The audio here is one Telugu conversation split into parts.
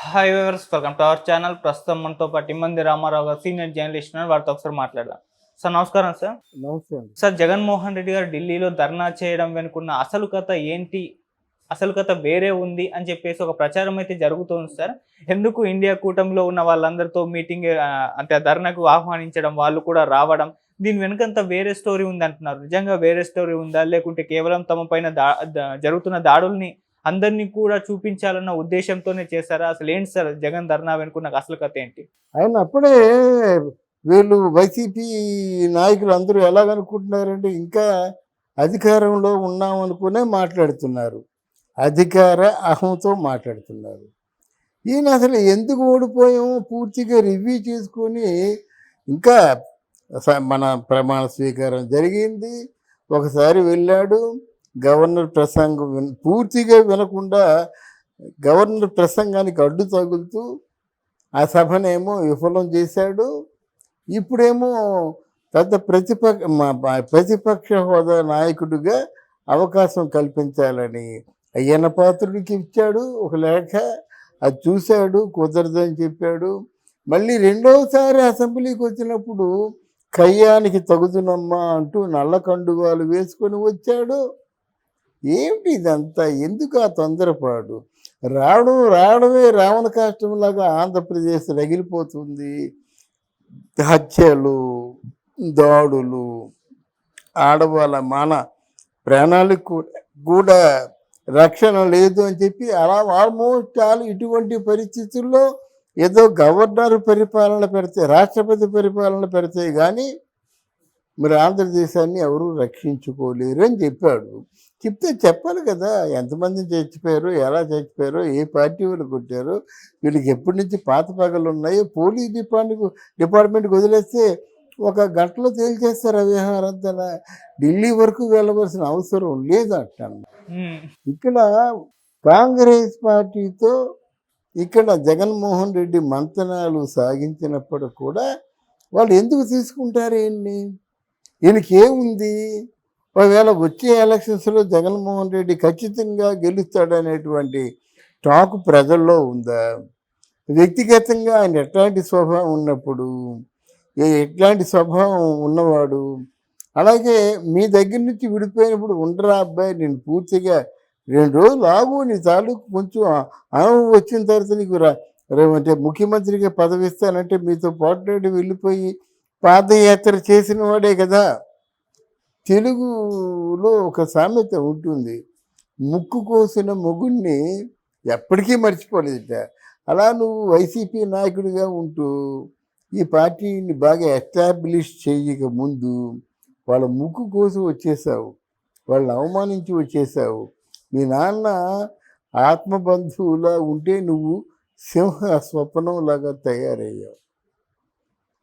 Hi viewers, welcome to our channel. ప్రస్తుతం మనతో పాటు ఇమ్మంది రామారావు గారు, సీనియర్ జర్నలిస్ట్ ఉన్నారు. వారితో ఒకసారి మాట్లాడదాం. సార్ నమస్కారం సార్. నమస్తే అండి. సార్, జగన్మోహన్ రెడ్డి గారు ఢిల్లీలో ధర్నా చేయడం వెనుకున్న అసలు కథ ఏంటి? అసలు కథ వేరే ఉంది అని చెప్పేసి ఒక ప్రచారం అయితే జరుగుతుంది సార్. ఎందుకు ఇండియా కూటమిలో ఉన్న వాళ్ళందరితో మీటింగ్ అంటే ధర్నాకు ఆహ్వానించడం, వాళ్ళు కూడా రావడం, దీని వెనుకంత వేరే స్టోరీ ఉంది అంటున్నారు. నిజంగా వేరే స్టోరీ ఉందా, లేకుంటే కేవలం తమ పైన జరుగుతున్న దాడుల్ని అందరినీ కూడా చూపించాలన్న ఉద్దేశంతోనే చేశారా? అసలు ఏంటి సార్ జగన్ ధర్నా వెనుకున్న అసలు కథ ఏంటి? ఆయన అప్పుడే వీళ్ళు వైసీపీ నాయకులు అందరూ ఎలాగనుకుంటున్నారంటే ఇంకా అధికారంలో ఉన్నామనుకునే మాట్లాడుతున్నారు. అధికార అహంతో మాట్లాడుతున్నారు. ఈయన అసలు ఎందుకు ఓడిపోయామో పూర్తిగా రివ్యూ చేసుకొని ఇంకా మన ప్రమాణ స్వీకారం జరిగింది. ఒకసారి వెళ్ళాడు, గవర్నర్ ప్రసంగం పూర్తిగా వినకుండా గవర్నర్ ప్రసంగానికి అడ్డు తగులుతూ ఆ సభనేమో విఫలం చేశాడు. ఇప్పుడేమో పెద్ద ప్రతిపక్ష హోదా నాయకుడిగా అవకాశం కల్పించాలని అయ్యన్న పాత్రుడికి ఇచ్చాడు ఒక లేఖ. అది చూశాడు, కుదరదని చెప్పాడు. మళ్ళీ రెండవసారి అసెంబ్లీకి వచ్చినప్పుడు కయ్యానికి తగుదునమ్మా అంటూ నల్ల కండువాలు వేసుకొని వచ్చాడు. ఏమిటి ఇదంతా? ఎందుకు ఆ తొందరపాటు? రావడమే రావణ కాష్టంలాగా ఆంధ్రప్రదేశ్ రగిలిపోతుంది. హత్యలు, దాడులు, ఆడవాళ్ళ ప్రాణాలకు కూడా రక్షణ లేదు అని చెప్పి అలా ఆల్మోస్ట్ చాలా ఇటువంటి పరిస్థితుల్లో ఏదో గవర్నర్ పరిపాలన పెడితే, రాష్ట్రపతి పరిపాలన పెడితే కానీ మరి ఆంధ్రదేశాన్ని ఎవరూ రక్షించుకోలేరు అని చెప్పాడు. చెప్తే చెప్పాలి కదా, ఎంతమంది చచ్చిపోయారు, ఎలా చచ్చిపోయారో, ఏ పార్టీ వాళ్ళు కొట్టారో, వీళ్ళకి ఎప్పటి నుంచి పాత పగలు ఉన్నాయో పోలీస్ డిపార్ట్మెంట్కి వదిలేస్తే ఒక గంటలో తేల్చేస్తారు ఆ వ్యవహారంతా. ఢిల్లీ వరకు వెళ్ళవలసిన అవసరం లేదంటాను. ఇక్కడ కాంగ్రెస్ పార్టీతో ఇక్కడ జగన్మోహన్ రెడ్డి మంతనాలు సాగించినప్పుడు కూడా వాళ్ళు ఎందుకు తీసుకుంటారు? ఈయనకి ఏముంది? ఒకవేళ వచ్చే ఎలక్షన్స్లో జగన్మోహన్ రెడ్డి ఖచ్చితంగా గెలుస్తాడనేటువంటి టాక్ ప్రజల్లో ఉందా? వ్యక్తిగతంగా ఆయన ఎట్లాంటి స్వభావం ఉన్నప్పుడు, ఎట్లాంటి స్వభావం ఉన్నవాడు? అలాగే మీ దగ్గర నుంచి విడిపోయినప్పుడు ఉండరా అబ్బాయి, నేను పూర్తిగా 2 రోజులు ఆగు, నీ తాలూకు కొంచెం అనుభవం వచ్చిన తర్వాత నీకు అంటే ముఖ్యమంత్రిగా పదవి ఇస్తానంటే మీతో పాటు వెళ్ళిపోయి పాదయాత్ర చేసిన వాడే కదా. తెలుగులో ఒక సామెత ఉంటుంది, ముక్కు కోసిన మొగుణ్ణి ఎప్పటికీ మర్చిపోలేదట. అలా నువ్వు వైసీపీ నాయకుడిగా ఉంటూ ఈ పార్టీని బాగా ఎస్టాబ్లిష్ చేయక ముందు వాళ్ళ ముక్కు కోసి వచ్చేసావు, వాళ్ళని అవమానించి వచ్చేసావు. మీ నాన్న ఆత్మబంధువులా ఉంటే నువ్వు సింహ స్వప్నంలాగా తయారయ్యావు.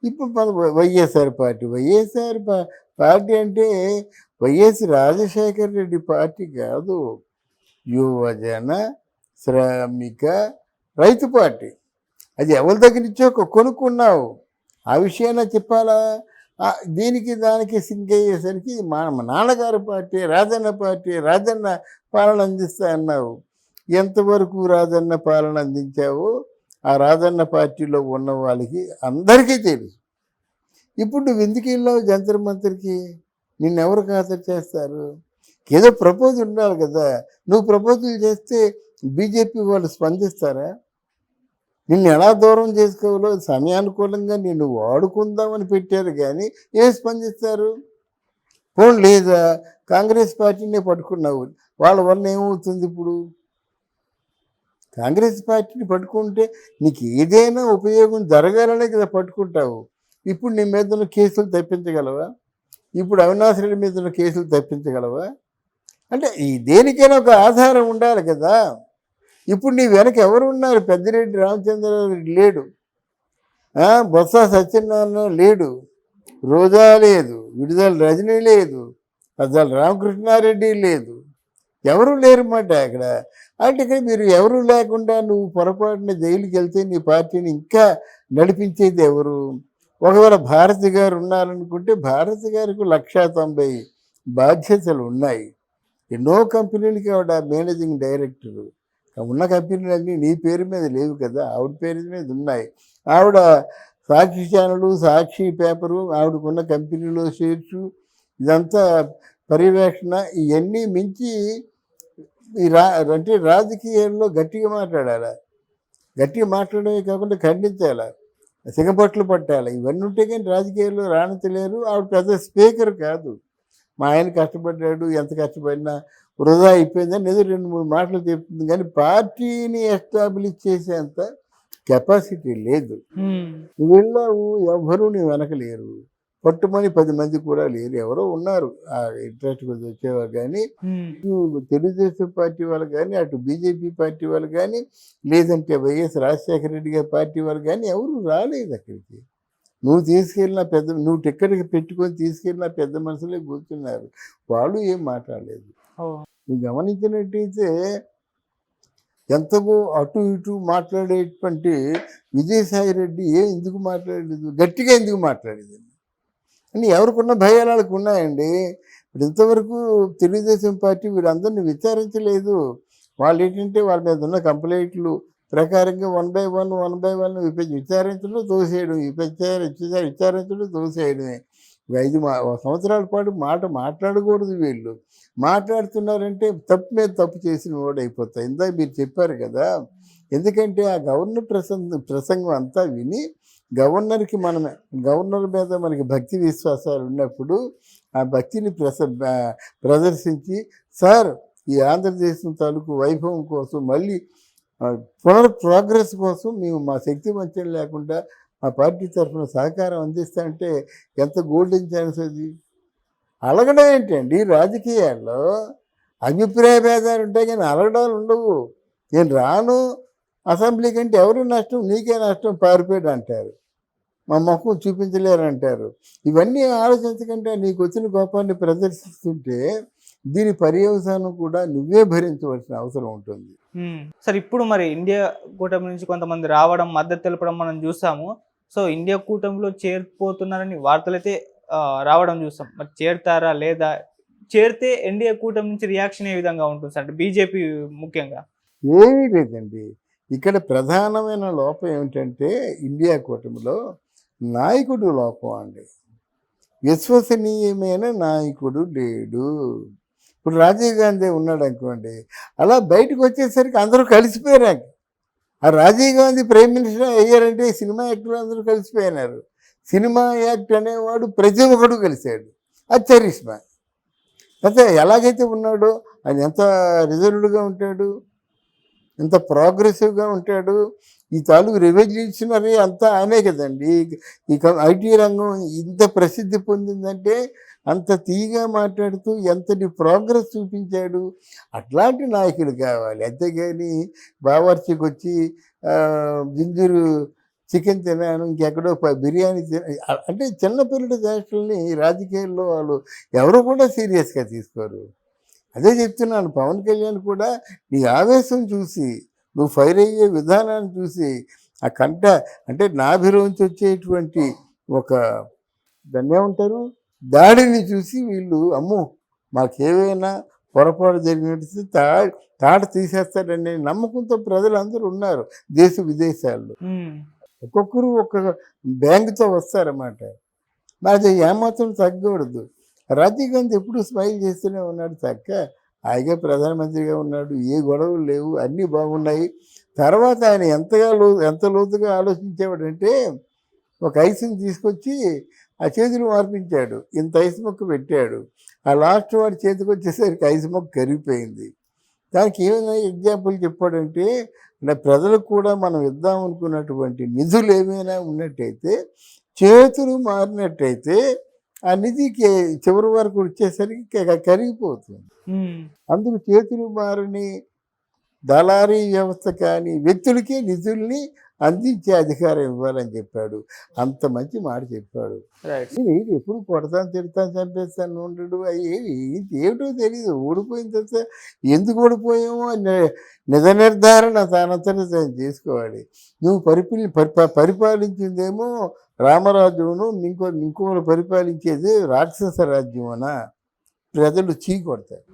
ఇప్పుడు మన వైఎస్ఆర్ పార్టీ అంటే వైఎస్ రాజశేఖర రెడ్డి పార్టీ కాదు, యువజన శ్రామిక రైతు పార్టీ. అది ఎవరి దగ్గర నుంచో కొనుక్కున్నావు. ఆ విషయాన్ని చెప్పాలా? దీనికి దానికి సింక్ అయ్యేసరికి మా నాన్నగారి పార్టీ, రాజన్న పాలన అందిస్తా అన్నావు. ఎంతవరకు రాజన్న పాలన అందించావో ఆ రాజన్న పార్టీలో ఉన్న వాళ్ళకి అందరికీ తెలుసు. ఇప్పుడు నువ్వు ఎందుకు వెళ్ళావు జంతర్ మంతర్కి? నిన్నెవరు ఖాతరు చేస్తారు? ఏదో ప్రపోజల్ ఉండాలి కదా. నువ్వు ప్రపోజల్ చేస్తే బీజేపీ వాళ్ళు స్పందిస్తారా? నిన్ను ఎలా దూరం చేసుకోవాలో సమయానుకూలంగా నిన్ను వాడుకుందామని పెట్టారు, కానీ ఏం స్పందిస్తారు? ఫోన్ లేదా? కాంగ్రెస్ పార్టీనే పట్టుకున్నావు. వాళ్ళ వల్ల ఏమవుతుంది? ఇప్పుడు కాంగ్రెస్ పార్టీని పట్టుకుంటే నీకు ఏదైనా ఉపయోగం జరగాలనే కదా పట్టుకుంటావు. ఇప్పుడు నీ మీద కేసులు తప్పించగలవా? ఇప్పుడు అవినాష్ రెడ్డి మీద కేసులు తప్పించగలవా? అంటే ఈ దేనికైనా ఒక ఆధారం ఉండాలి కదా. ఇప్పుడు నీ వెనక ఎవరు ఉన్నారు? పెద్దిరెడ్డి రామచంద్రారెడ్డి లేడు, బొత్స సత్యనారాయణ లేడు, రోజా లేదు, విడుదల రజనీ లేదు, పెద్దల రామకృష్ణారెడ్డి లేదు, ఎవరు లేరన్నమాట అక్కడ. అంటే ఇక్కడ మీరు ఎవరు లేకుండా నువ్వు పొరపాటున జైలుకి వెళ్తే నీ పార్టీని ఇంకా నడిపించేది ఎవరు? ఒకవేళ భారతి గారు ఉన్నారనుకుంటే భారతి గారికి 190 బాధ్యతలు ఉన్నాయి. ఎన్నో కంపెనీలకి ఆవిడ మేనేజింగ్ డైరెక్టరు. ఉన్న కంపెనీలన్నీ నీ పేరు మీద లేవు కదా, ఆవిడ పేరు మీద ఉన్నాయి. ఆవిడ సాక్షి ఛానలు, సాక్షి పేపరు, ఆవిడకున్న కంపెనీలో షేర్సు, ఇదంతా పర్యవేక్షణ, ఇవన్నీ మించి అంటే రాజకీయాల్లో గట్టిగా మాట్లాడాలి. గట్టిగా మాట్లాడమే కాకుండా ఖండించాలి, సిగపట్లు పట్టాలి. ఇవన్నీ ఉంటే కానీ రాజకీయాల్లో రాణించలేరు. ఆవిడ పెద్ద స్పీకర్ కాదు. మా ఆయన కష్టపడ్డాడు, ఎంత కష్టపడినా వృధా అయిపోయిందని ఏదో 2-3 మాటలు చెప్తుంది, కానీ పార్టీని ఎస్టాబ్లిష్ చేసేంత కెపాసిటీ లేదు. నువ్వు వెళ్ళావు, ఎవ్వరూ నీ వెనకలేరు. పట్టుమని 10 మంది కూడా లేరు. ఎవరో ఉన్నారు ఆ ఇంట్రెస్ట్ కొద్ది వచ్చేవారు, కానీ ఇటు తెలుగుదేశం పార్టీ వాళ్ళు కానీ, అటు బీజేపీ పార్టీ వాళ్ళు కానీ, లేదంటే వైఎస్ రాజశేఖర రెడ్డి గారి పార్టీ వాళ్ళు కానీ ఎవరు రాలేదు అక్కడికి. నువ్వు టిక్కెట్కి పెట్టుకొని తీసుకెళ్ళిన పెద్ద మనుషులే కూర్చున్నారు, వాళ్ళు ఏం మాట్లాడలేదు. నువ్వు గమనించినట్టయితే ఎంతగో అటు ఇటు మాట్లాడేటువంటి విజయసాయి రెడ్డి ఎందుకు మాట్లాడలేదు, గట్టిగా ఎందుకు మాట్లాడేది అని ఎవరికున్న భయాలు వాళ్ళకు ఉన్నాయండి. ఇప్పుడు ఇంతవరకు తెలుగుదేశం పార్టీ వీళ్ళందరినీ విచారించలేదు. వాళ్ళు ఏంటంటే వాళ్ళ మీద ఉన్న కంప్లైంట్లు ప్రకారంగా 1 by 1 విచారించడం తోసేయడం, విచారించడం తోసేయడమే. 5 సంవత్సరాల పాటు మాట్లాడకూడదు. వీళ్ళు మాట్లాడుతున్నారంటే తప్పు మీద తప్పు చేసిన వాడు అయిపోతాయి. ఇందాక మీరు చెప్పారు కదా, ఎందుకంటే ఆ గవర్నర్ ప్రసంగం అంతా విని గవర్నర్ మీద మనకి భక్తి విశ్వాసాలు ఉన్నప్పుడు ఆ భక్తిని ప్రదర్శించి, సార్ ఈ ఆంధ్రదేశం తాలూకు వైభవం కోసం, మళ్ళీ ప్రోగ్రెస్ కోసం మేము మా శక్తి వంచన లేకుండా మా పార్టీ తరఫున సహకారం అందిస్తామంటే ఎంత గోల్డెన్ ఛాన్స్ అది. అలగడం ఏంటండి, రాజకీయాల్లో అభిప్రాయ భేదాలు ఉంటాయి కానీ అలగడాలు ఉండవు. నేను రాను అసెంబ్లీ కంటే ఎవరు నష్టం, నీకే నష్టం, పారిపోయాడు అంటారు, మా ముఖం చూపించలేరు అంటారు. ఇవన్నీ ఆలోచించకంటే నీకు వచ్చిన కోపాన్ని ప్రదర్శిస్తుంటే దీని పర్యవసానం కూడా నువ్వే భరించవలసిన అవసరం ఉంటుంది. సార్, ఇప్పుడు మరి ఇండియా కూటమి నుంచి కొంతమంది రావడం, మద్దతు తెలపడం మనం చూసాము. సో ఇండియా కూటమిలో చేరిపోతున్నారని వార్తలైతే రావడం చూస్తాం. మరి చేరుతారా లేదా, చేరితే ఇండియా కూటమి నుంచి రియాక్షన్ ఏ విధంగా ఉంటుంది సార్, అంటే బీజేపీ ముఖ్యంగా? ఏమీ లేదండి, ఇక్కడ ప్రధానమైన లోపం ఏమిటంటే ఇండియా కూటమిలో నాయకుడు లోపం అండి. విశ్వసనీయమైన నాయకుడు లేడు. ఇప్పుడు రాజీవ్ గాంధీ ఉన్నాడు అనుకోండి, అలా బయటకు వచ్చేసరికి అందరూ కలిసిపోయారు. ఆ రాజీవ్ గాంధీ ప్రైమ్ మినిస్టర్ అయ్యారంటే సినిమా యాక్టర్లు అందరూ కలిసిపోయినారు. సినిమా యాక్ట్ అనేవాడు ప్రతి ఒక్కడు కలిశాడు. అది చరిష్మా. అయితే ఎలాగైతే ఉన్నాడో ఆయన ఎంత రిజర్వ్డ్గా ఉంటాడు, ఎంత ప్రోగ్రెసివ్గా ఉంటాడు. ఈ తాలూకు రెవల్యూషనరీ అంతా ఆయనే కదండి. ఈ ఐటీ రంగం ఇంత ప్రసిద్ధి పొందిందంటే అంత తీగా మాట్లాడుతూ ఎంతటి ప్రోగ్రెస్ చూపించాడు. అట్లాంటి నాయకుడు కావాలి, అంతేగాని బావర్చికి వచ్చి జింజూరు చికెన్ తినాను, ఇంకెక్కడో బిర్యానీ అంటే చిన్నపిల్లల చేష్టల్ని రాజకీయాల్లో వాళ్ళు ఎవరు కూడా సీరియస్గా తీసుకోరు. అదే చెప్తున్నాను, పవన్ కళ్యాణ్ కూడా నీ ఆవేశం చూసి, నువ్వు ఫైర్ అయ్యే విధానాన్ని చూసి, ఆ అంటే నాభిలోంచి వచ్చేటువంటి ఒక ధన్యమంటారు దాడిని చూసి వీళ్ళు అమ్మో మాకేమైనా పొరపాటు జరిగినట్టు తాట తీసేస్తాడనే నమ్మకంతో ప్రజలందరూ ఉన్నారు దేశ విదేశాల్లో. ఒక్కొక్కరు ఒక్కొక్క బ్యాంకుతో వస్తారన్నమాట. అది ఏమాత్రం తగ్గకూడదు. రాజీవ్ గాంధీ ఎప్పుడు స్మైల్ చేస్తూనే ఉన్నాడు, హాయిగా ప్రధానమంత్రిగా ఉన్నాడు, ఏ గొడవలు లేవు, అన్నీ బాగున్నాయి. తర్వాత ఆయన ఎంత లోతుగా ఆలోచించేవాడంటే ఒక ఐస్ని తీసుకొచ్చి ఆ చేతులు మార్పించాడు, ఇంత ఐస్ మొక్క పెట్టాడు. ఆ లాస్ట్ వాడి చేతికి వచ్చేసరికి ఐస్ మొక్క కరిగిపోయింది. దానికి ఏమైనా ఎగ్జాంపుల్ చెప్పాడంటే, ప్రజలకు కూడా మనం ఇద్దాం అనుకున్నటువంటి నిధులు ఏమైనా ఉన్నట్టయితే, చేతులు మారినట్టయితే ఆ నిధికి చివరి వరకు వచ్చేసరికి కరిగిపోతుంది. అందుకు చేతులు మారని దళారీ వ్యవస్థ కానీ వ్యక్తులకే నిధుల్ని అందించే అధికారం ఇవ్వాలని చెప్పాడు. అంత మంచి మాట చెప్పాడు. నేను ఎప్పుడు కొడతాను, తిడతాను, చంపేస్తాను ఉండడు, ఏమిటో తెలియదు. ఓడిపోయిన తర్వాత ఎందుకు ఓడిపోయామో నిజ నిర్ధారణ తానంతట చేసుకోవాలి. నువ్వు పరిపాలించిందేమో రామరాజ్యమును, ఇంకోటి పరిపాలించేది రాక్షస రాజ్యం అనా ప్రజలు చీ కొడతారు.